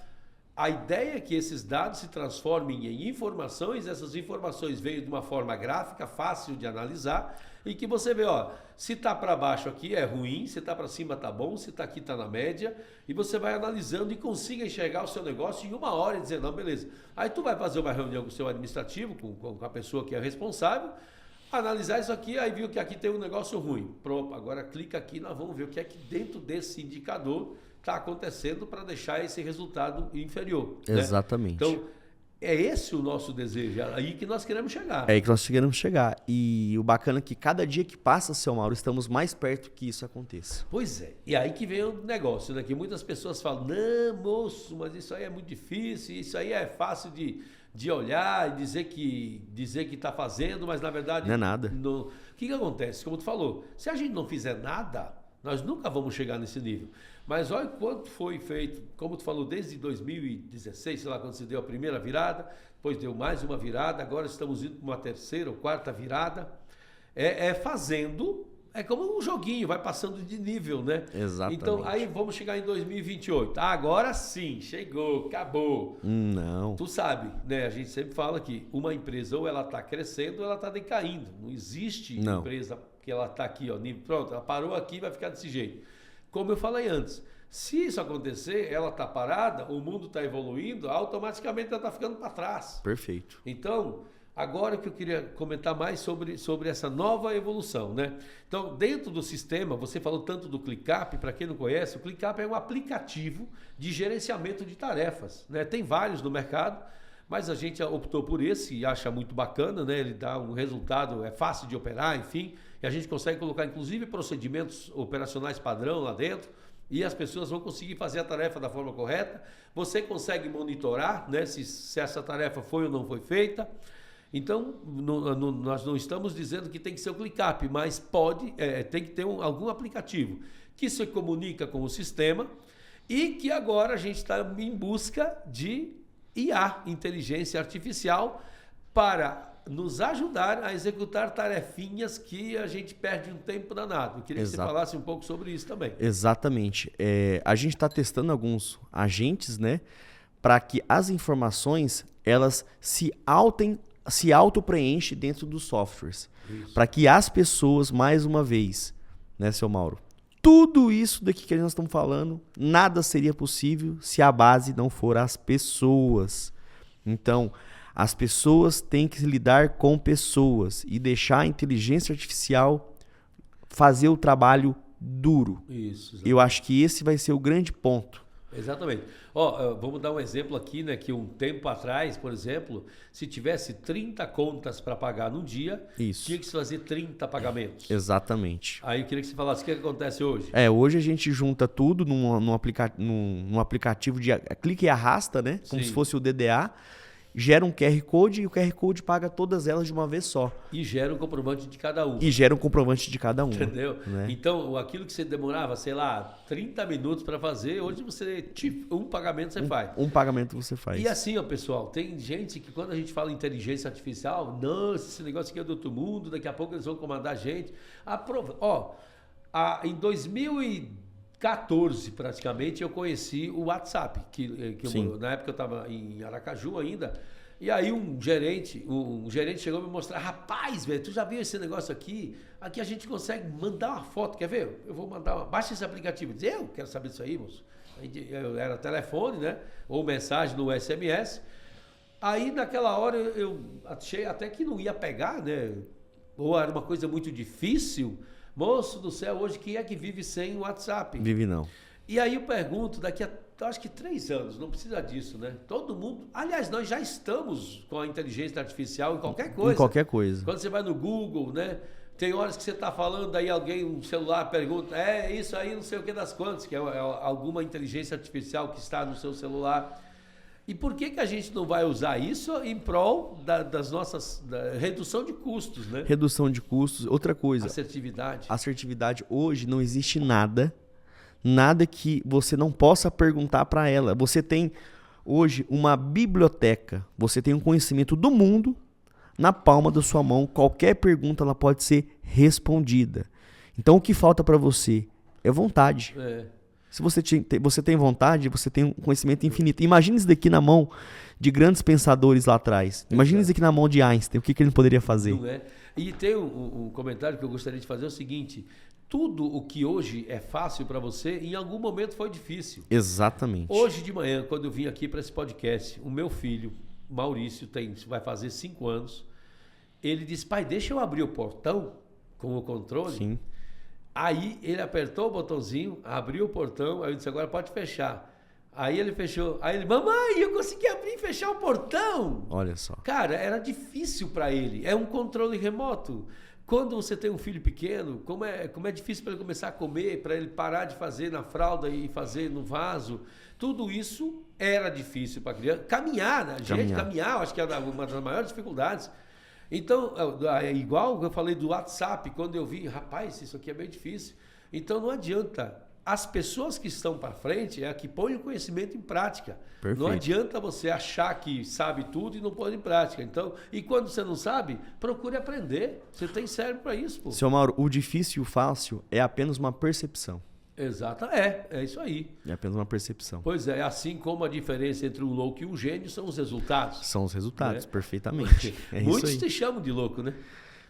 A ideia é que esses dados se transformem em informações, essas informações veem de uma forma gráfica, fácil de analisar, e que você vê, ó, se está para baixo aqui é ruim, se está para cima está bom, se está aqui está na média, e você vai analisando e consiga enxergar o seu negócio em 1 hora e dizer, não, beleza. Aí tu vai fazer uma reunião com o seu administrativo, com a pessoa que é responsável, analisar isso aqui, aí viu que aqui tem um negócio ruim. Pronto, agora clica aqui, nós vamos ver o que é que dentro desse indicador está acontecendo para deixar esse resultado inferior. Exatamente. Né? Então, é esse o nosso desejo, é aí que nós queremos chegar. É aí que nós queremos chegar. E o bacana é que cada dia que passa, seu Mauro, estamos mais perto que isso aconteça. Pois é. E aí que vem o negócio, né? Que muitas pessoas falam, não, moço, mas isso aí é muito difícil, isso aí é fácil de olhar e dizer que está fazendo, mas na verdade... Não é nada. O que acontece? Como tu falou, se a gente não fizer nada, nós nunca vamos chegar nesse nível. Mas olha quanto foi feito, como tu falou, desde 2016, sei lá, quando se deu a primeira virada, depois deu mais uma virada, agora estamos indo para uma 3ª ou 4ª virada. Fazendo, é como um joguinho, vai passando de nível, né? Exatamente. Então, aí vamos chegar em 2028. Agora sim, chegou, acabou. Não. Tu sabe, né? A gente sempre fala que uma empresa ou ela está crescendo ou ela está decaindo. Não existe empresa que ela está aqui, ó, pronto, ela parou aqui e vai ficar desse jeito. Como eu falei antes, se isso acontecer, ela está parada, o mundo está evoluindo, automaticamente ela está ficando para trás. Perfeito. Então, agora que eu queria comentar mais sobre essa nova evolução, né? Então, dentro do sistema, você falou tanto do ClickUp, para quem não conhece, o ClickUp é um aplicativo de gerenciamento de tarefas, né? Tem vários no mercado, mas a gente optou por esse e acha muito bacana, né? Ele dá um resultado, é fácil de operar, enfim, e a gente consegue colocar inclusive procedimentos operacionais padrão lá dentro e as pessoas vão conseguir fazer a tarefa da forma correta. Você consegue monitorar, né, se essa tarefa foi ou não foi feita. Então, nós não estamos dizendo que tem que ser o ClickUp, mas tem que ter algum aplicativo que se comunica com o sistema e que agora a gente está em busca de IA, inteligência artificial, para nos ajudar a executar tarefinhas que a gente perde um tempo danado. Eu queria que você falasse um pouco sobre isso também. Exatamente. A gente está testando alguns agentes, né, para que as informações elas se auto-preenchem dentro dos softwares. Para que as pessoas, mais uma vez, né, seu Mauro, tudo isso daqui que nós estamos falando, nada seria possível se a base não for as pessoas. Então, as pessoas têm que lidar com pessoas e deixar a inteligência artificial fazer o trabalho duro. Isso. Eu acho que esse vai ser o grande ponto. Exatamente. Ó, vamos dar um exemplo aqui, né? Que um tempo atrás, por exemplo, se tivesse 30 contas para pagar no dia, Isso. tinha que se fazer 30 pagamentos. Exatamente. Aí eu queria que você falasse o que acontece hoje. Hoje a gente junta tudo num aplicativo de clique e arrasta, né? Como Sim. se fosse o DDA. Gera um QR Code e o QR Code paga todas elas de uma vez só. E gera um comprovante de cada um. E gera um comprovante de cada um. Entendeu? Né? Então, aquilo que você demorava, sei lá, 30 minutos para fazer, hoje você, um pagamento você faz. Um pagamento você faz. E assim, ó, pessoal, tem gente que quando a gente fala inteligência artificial, nossa, esse negócio aqui é do outro mundo, daqui a pouco eles vão comandar a gente. Em 2014, praticamente, eu conheci o WhatsApp, que na época eu estava em Aracaju ainda, e aí um gerente chegou a me mostrar, rapaz, velho, tu já viu esse negócio aqui? Aqui a gente consegue mandar uma foto, quer ver? Eu vou mandar baixa esse aplicativo. Eu quero saber disso aí, moço. Era telefone, né? Ou mensagem no SMS. Aí naquela hora eu achei até que não ia pegar, né? Ou era uma coisa muito difícil. Moço do céu, hoje quem é que vive sem WhatsApp? Vive não. E aí eu pergunto, daqui a acho que 3 anos, não precisa disso, né? Todo mundo... Aliás, nós já estamos com a inteligência artificial em qualquer coisa. Em qualquer coisa. Quando você vai no Google, né? Tem horas que você está falando, daí alguém, um celular pergunta, isso aí não sei o que das quantas, que é alguma inteligência artificial que está no seu celular. E por que a gente não vai usar isso em prol das nossas... redução de custos, né? Redução de custos. Outra coisa. Assertividade. Assertividade. Hoje não existe nada que você não possa perguntar para ela. Você tem hoje uma biblioteca, você tem um conhecimento do mundo na palma da sua mão. Qualquer pergunta ela pode ser respondida. Então o que falta para você é vontade. Se você tem vontade, você tem um conhecimento infinito. Imagina isso daqui na mão de grandes pensadores lá atrás. Imagina isso daqui na mão de Einstein. O que ele poderia fazer? Não é? E tem um comentário que eu gostaria de fazer, é o seguinte: tudo o que hoje é fácil para você, em algum momento foi difícil. Exatamente. Hoje de manhã, quando eu vim aqui para esse podcast, o meu filho, Maurício, vai fazer 5 anos, ele disse, pai, deixa eu abrir o portão com o controle. Sim. Aí ele apertou o botãozinho, abriu o portão, aí eu disse, agora pode fechar. Aí ele fechou, aí ele, mamãe, eu consegui abrir e fechar o portão. Olha só. Cara, era difícil para ele, é um controle remoto. Quando você tem um filho pequeno, como é difícil para ele começar a comer, para ele parar de fazer na fralda e fazer no vaso, tudo isso era difícil para a criança. Caminhar, né? Caminhar, acho que era uma das maiores dificuldades. Então, igual eu falei do WhatsApp, quando eu vi, rapaz, isso aqui é bem difícil. Então não adianta. As pessoas que estão para frente é a que põem o conhecimento em prática. Perfeito. Não adianta você achar que sabe tudo e não pôr em prática. Então, e quando você não sabe, procure aprender. Você tem cérebro para isso, pô. Seu Mauro, o difícil e o fácil é apenas uma percepção. Exato, é isso aí. É apenas uma percepção. Pois é, assim como a diferença entre um louco e um gênio são os resultados. São os resultados, né? Perfeitamente. Muitos te chamam de louco, né?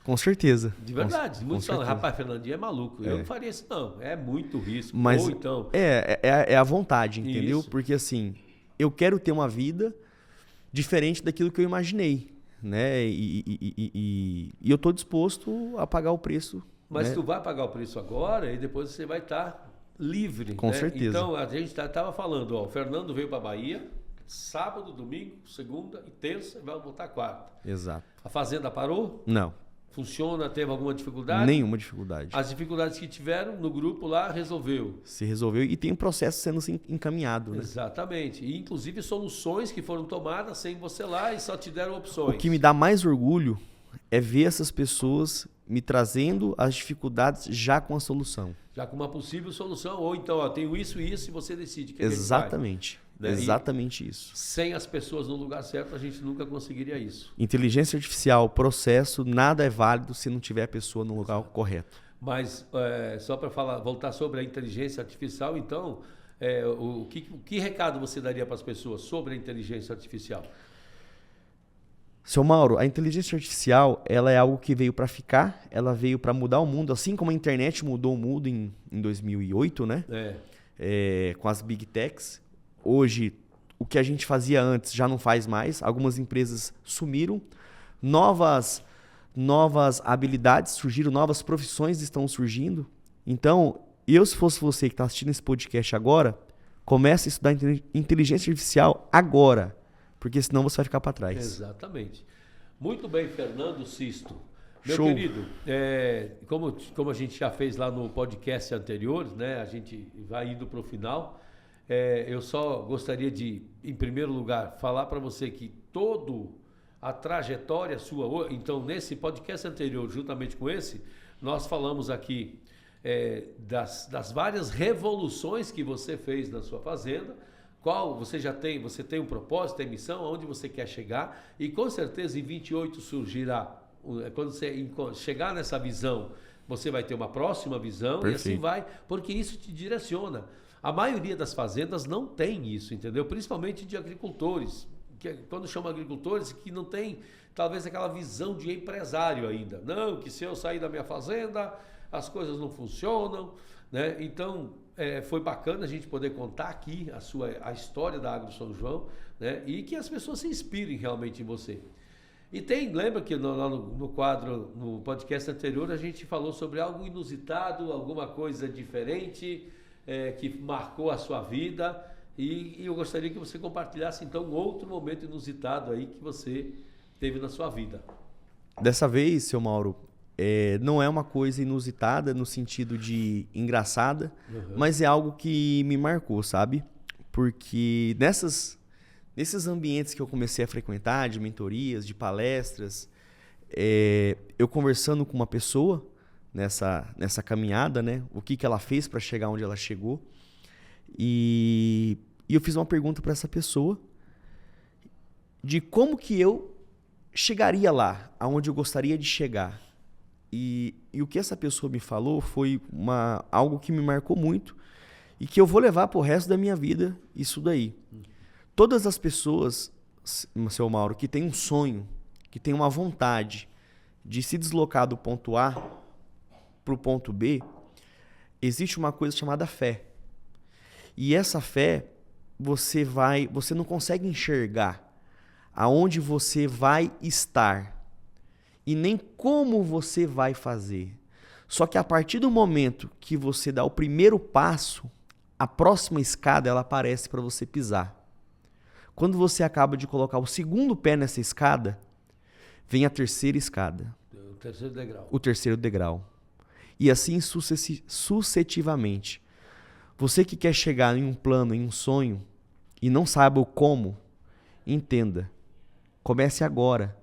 Com certeza. De verdade. Muitos falam, rapaz, Fernandinho é maluco. Eu não faria isso, não. É muito risco. Mas ou então... é a vontade, entendeu? Isso. Porque assim, eu quero ter uma vida diferente daquilo que eu imaginei, né? E eu estou disposto a pagar o preço. Mas né? tu vai pagar o preço agora e depois você vai estar livre. Com né? certeza. Então, a gente estava falando, ó, o Fernando veio para a Bahia, sábado, domingo, segunda e terça, e vai voltar quarta. Exato. A fazenda parou? Não. Funciona? Teve alguma dificuldade? Nenhuma dificuldade. As dificuldades que tiveram no grupo lá, resolveu. Se resolveu e tem um processo sendo encaminhado. Né? Exatamente. E inclusive soluções que foram tomadas sem você lá e só te deram opções. O que me dá mais orgulho é ver essas pessoas me trazendo as dificuldades já com a solução. Já com uma possível solução. Ou então, ó, tenho isso e isso e você decide. Que Exatamente. Que né? Exatamente isso. Sem as pessoas no lugar certo, a gente nunca conseguiria isso. Inteligência artificial, processo, nada é válido se não tiver a pessoa no lugar correto. Mas, só para voltar sobre a inteligência artificial, então, que recado você daria para as pessoas sobre a inteligência artificial? Seu Mauro, a inteligência artificial ela é algo que veio para ficar, ela veio para mudar o mundo, assim como a internet mudou o mundo em 2008, né? Com as Big Techs. Hoje, o que a gente fazia antes já não faz mais. Algumas empresas sumiram. Novas habilidades surgiram, novas profissões estão surgindo. Então, se fosse você que está assistindo esse podcast agora, Comece a estudar inteligência artificial agora, porque senão você vai ficar para trás. Exatamente. Muito bem, Fernando Sisto. Meu Show. querido, como a gente já fez lá no podcast anterior, né? A gente vai indo para o final. Eu só gostaria de, em primeiro lugar, falar para você que toda a trajetória sua... Então, nesse podcast anterior, juntamente com esse, nós falamos aqui das várias revoluções que você fez na sua fazenda, qual você tem um propósito, tem missão, aonde você quer chegar, e com certeza em 28 surgirá, quando você chegar nessa visão, você vai ter uma próxima visão. Perfeito. E assim vai, porque isso te direciona. A maioria das fazendas não tem isso, entendeu? Principalmente de agricultores, quando chama agricultores que não tem talvez aquela visão de empresário ainda. Não, que se eu sair da minha fazenda, as coisas não funcionam, né? Então, foi bacana a gente poder contar aqui a história da Agro São João, né? E que as pessoas se inspirem realmente em você. E lembra que no quadro, no podcast anterior, a gente falou sobre algo inusitado, alguma coisa diferente, que marcou a sua vida, e eu gostaria que você compartilhasse então um outro momento inusitado aí que você teve na sua vida. Dessa vez, seu Mauro, não é uma coisa inusitada no sentido de engraçada, mas é algo que me marcou, sabe? Porque nesses ambientes que eu comecei a frequentar, de mentorias, de palestras, eu conversando com uma pessoa nessa caminhada, né? O que ela fez para chegar onde ela chegou. E eu fiz uma pergunta para essa pessoa de como que eu chegaria lá, aonde eu gostaria de chegar. E o que essa pessoa me falou foi algo que me marcou muito e que eu vou levar para o resto da minha vida isso daí. Todas as pessoas, seu Mauro, que tem um sonho, que tem uma vontade de se deslocar do ponto A para o ponto B, existe uma coisa chamada fé. E essa fé, você não consegue enxergar aonde você vai estar e nem como você vai fazer. Só que a partir do momento que você dá o primeiro passo, a próxima escada ela aparece para você pisar. Quando você acaba de colocar o segundo pé nessa escada, vem a terceira escada. O terceiro degrau. O terceiro degrau. E assim sucessivamente. Você que quer chegar em um plano, em um sonho, e não sabe o como, entenda. Comece agora.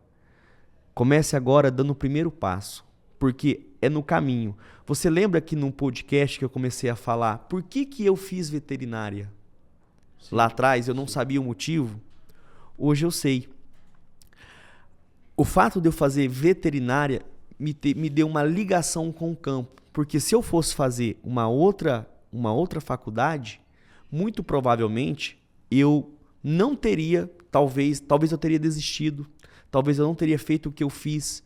Comece agora dando o primeiro passo. Porque é no caminho. Você lembra que no podcast que eu comecei a falar, por que eu fiz veterinária? Sim. Lá atrás eu não sabia o motivo. Hoje eu sei. O fato de eu fazer veterinária me deu uma ligação com o campo. Porque se eu fosse fazer uma outra faculdade, muito provavelmente eu não teria, talvez eu teria desistido, talvez eu não teria feito o que eu fiz.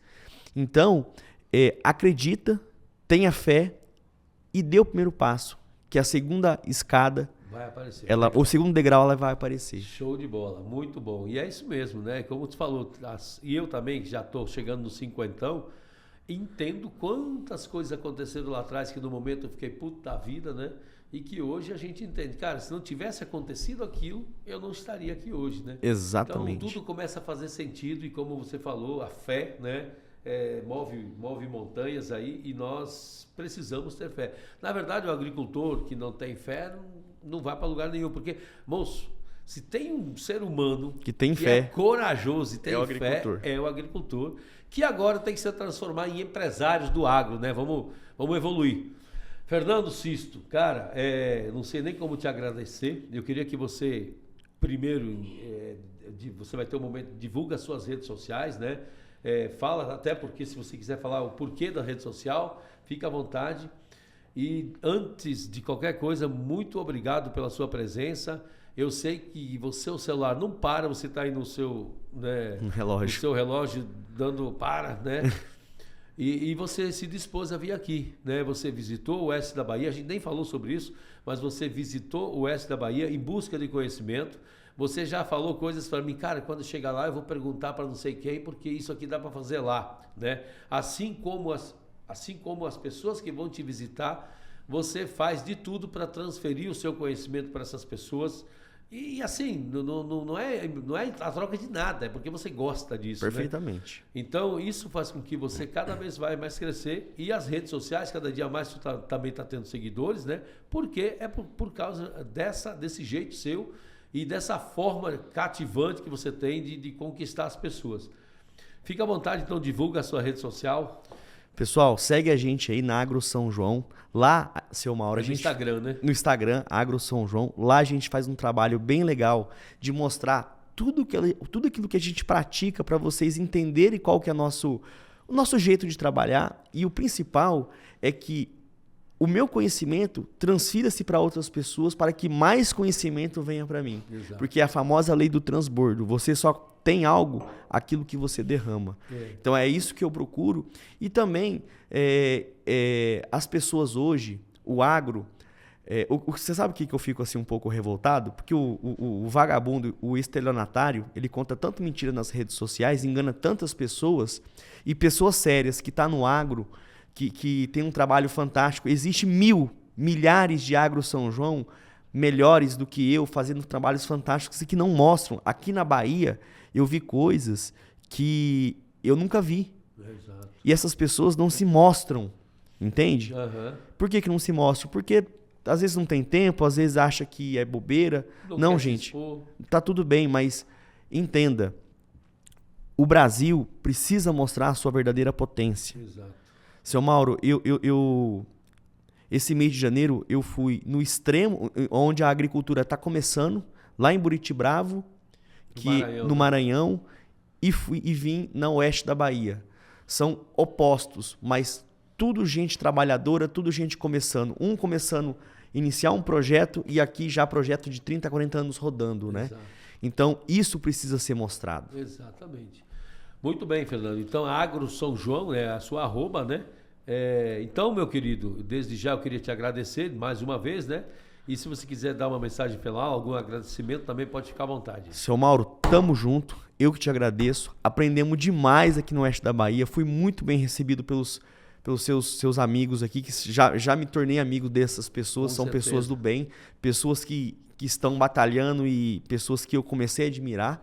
Então, acredita, tenha fé e dê o primeiro passo, que a segunda escada vai aparecer. O segundo degrau ela vai aparecer. Show de bola, muito bom. E é isso mesmo, né? Como tu falou, e eu também, que já estou chegando no cinquentão, entendo quantas coisas aconteceram lá atrás que no momento eu fiquei puto da vida, né? E que hoje a gente entende. Cara, se não tivesse acontecido aquilo, eu não estaria aqui hoje, né? Exatamente. Então tudo começa a fazer sentido e como você falou, a fé, né? Move montanhas aí e nós precisamos ter fé. Na verdade, o agricultor que não tem fé não vai para lugar nenhum, porque, moço, se tem um ser humano que tem fé, é corajoso e tem fé, é o agricultor, que agora tem que se transformar em empresários do agro, né? Vamos evoluir. Fernando Sisto, cara, não sei nem como te agradecer. Eu queria que você, primeiro, você vai ter um momento, divulga as suas redes sociais, né? Fala, até porque se você quiser falar o porquê da rede social, fica à vontade. E antes de qualquer coisa, muito obrigado pela sua presença. Eu sei que o celular não para, você está aí no seu, né, relógio. No seu relógio dando para, né? E você se dispôs a vir aqui, né? Você visitou o Oeste da Bahia, a gente nem falou sobre isso, mas você visitou o Oeste da Bahia em busca de conhecimento. Você já falou coisas para mim, cara, quando chegar lá eu vou perguntar para não sei quem, porque isso aqui dá para fazer lá, né? Assim como as pessoas que vão te visitar você faz de tudo para transferir o seu conhecimento para essas pessoas. E assim, não é a troca de nada, é porque você gosta disso. Perfeitamente. Né? Então, isso faz com que você cada vez vai mais crescer. E as redes sociais, cada dia mais você também está tendo seguidores, né? Porque é por causa desse jeito seu e dessa forma cativante que você tem de conquistar as pessoas. Fica à vontade, então divulga a sua rede social. Pessoal, segue a gente aí na Agro São João. Lá, seu Mauro, no Instagram, né? No Instagram, Agro São João. Lá a gente faz um trabalho bem legal de mostrar tudo aquilo que a gente pratica para vocês entenderem qual que é o nosso jeito de trabalhar. E o principal é que o meu conhecimento transfira-se para outras pessoas para que mais conhecimento venha para mim. Exato. Porque é a famosa lei do transbordo. Você só tem aquilo que você derrama. Então é isso que eu procuro. E também as pessoas hoje, o agro, você sabe o que eu fico assim um pouco revoltado? Porque o vagabundo, o estelionatário, ele conta tanto mentira nas redes sociais, engana tantas pessoas, e pessoas sérias que estão no agro, que tem um trabalho fantástico. Existe milhares de Agro São João melhores do que eu, fazendo trabalhos fantásticos e que não mostram. Aqui na Bahia, eu vi coisas que eu nunca vi. Exato. E essas pessoas não se mostram, entende? Uhum. Por que não se mostram? Porque às vezes não tem tempo, às vezes acha que é bobeira. Não, gente, tá tudo bem, mas entenda. O Brasil precisa mostrar a sua verdadeira potência. Exato. Seu Mauro, esse mês de janeiro eu fui no extremo onde a agricultura está começando, lá em Buritibravo, no Maranhão, e vim na oeste da Bahia. São opostos, mas tudo gente trabalhadora, tudo gente começando. Um começando a iniciar um projeto e aqui já projeto de 30, 40 anos rodando, né? Exato. Então, isso precisa ser mostrado. Exatamente. Muito bem, Fernando. Então, Agro São João é a sua arroba, né? Então, meu querido, desde já eu queria te agradecer mais uma vez, né? E se você quiser dar uma mensagem final, algum agradecimento, também pode ficar à vontade. Seu Mauro, tamo junto. Eu que te agradeço. Aprendemos demais aqui no oeste da Bahia. Fui muito bem recebido pelos seus amigos aqui, que já me tornei amigo dessas pessoas. Com São certeza. pessoas do bem, pessoas que estão batalhando e pessoas que eu comecei a admirar.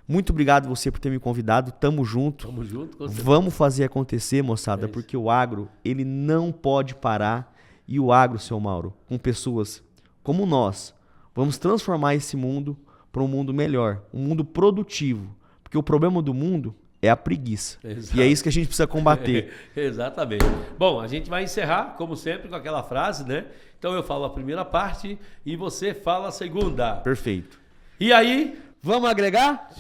Muito obrigado você por ter me convidado. Tamo junto. Tamo junto, com certeza. Vamos fazer acontecer, moçada, porque o agro, ele não pode parar. E o agro, seu Mauro, com pessoas como nós, vamos transformar esse mundo para um mundo melhor, um mundo produtivo. Porque o problema do mundo é a preguiça. Exato. E é isso que a gente precisa combater. Exatamente. Bom, a gente vai encerrar, como sempre, com aquela frase, né? Então eu falo a primeira parte e você fala a segunda. Perfeito. E aí... Vamos agregar?